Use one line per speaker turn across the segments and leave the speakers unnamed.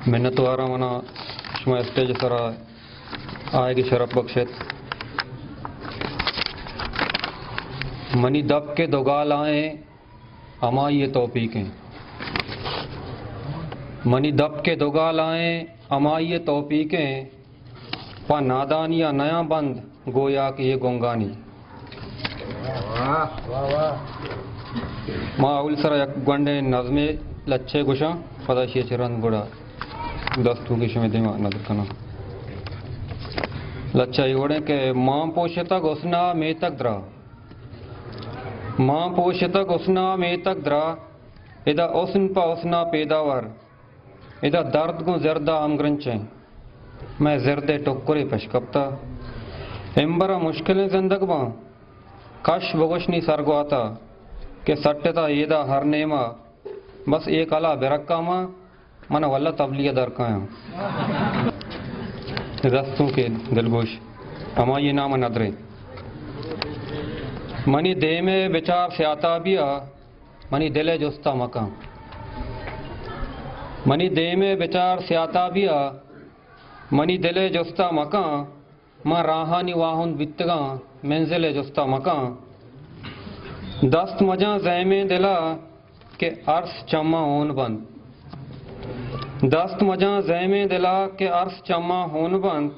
محنت وارا منا شما اسٹیج سرا آئے گی شرف بخشت منی دب کے دوگال آئیں اما یہ توفیقیں منی دب کے دوگال آئیں اما یہ توفیقیں پا نادانی یا نیا بند گویا کہ یہ گونگانی ماں اول سرا یک گنڈے نظمے لچھے گشاں پدا شیئے چرند گوڑا دستوں کی شمی دیما نظر کنا لچھا یہ گوڑے کہ ماں پوشتا گسنا میں تک درا ماں پوشتا گسنا میں تک درا ادا اوسن پا اوسنا پیداور ادا درد گو زردہ امگرنچیں میں زردے ٹکری پشکپتا امبرا مشکلیں زندگ ماں کش بگشنی سرگواتا کہ سٹتا ایدہ ہر نیما بس ایک علا برکا ماں من واللہ تبلیغ درکایا دستوں کے دلگوش اما یہ نام ندرے منی دے میں بچار سیاتا بیا منی دل جستا مکان منی دے میں بچار سیاتا بیا منی دل جستا مکان ماں راہانی واہن بتگاں منزل جستا مکان دست مجاں زیمیں دلا کہ عرص چما ہون بند دست مجاں زیمیں دلا کہ عرص چما ہون بند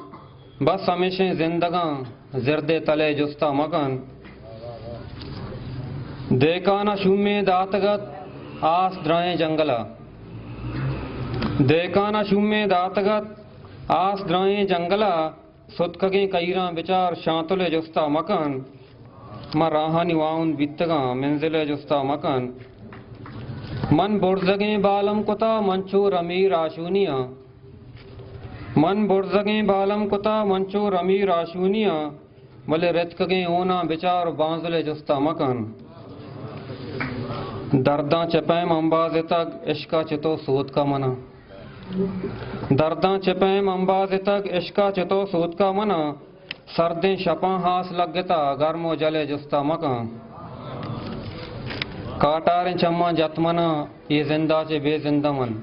بس ہمیشہ زندگاں زردے تلے جستا مکان دیکھانا شومے داتگت آس درائیں جنگلا دیکھانا شومے داتگت آس درائیں جنگلا ستکگیں کئیراں بچار شانتلے جستا مکان ماں راہانی واؤن بیتگاں منزل جستا مکان من برزگیں بالم کتا منچو رمیر آشونیاں من برزگیں بالم کتا منچو رمیر آشونیاں بلے رتکگیں اونا بچار بانزل جستا مکان درداں چپیم امباز تک عشقا چتو سود کا منا درداں چپیم امباز تک عشقا چتو سود کا منا سردیں شپاں ہاس لگتا گرم و جلے جستا مکان کاٹاریں چماں جتمنا یہ زندہ چے بے زندہ من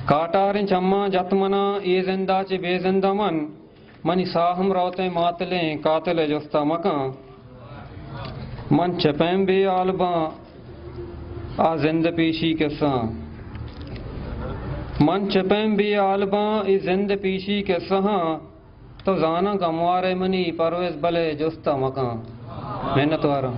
کاٹاریں چماں جتمنا یہ زندہ چے بے زندہ من منی ساہم روتیں ماتلیں قاتل جستا مکان من چپیم بے آلباں آ زند پیشی کساں من چپیم بے آلباں ای زند پیشی کساں تو زانا گموارے منی پرویز بلے جستا مکان محنت وارا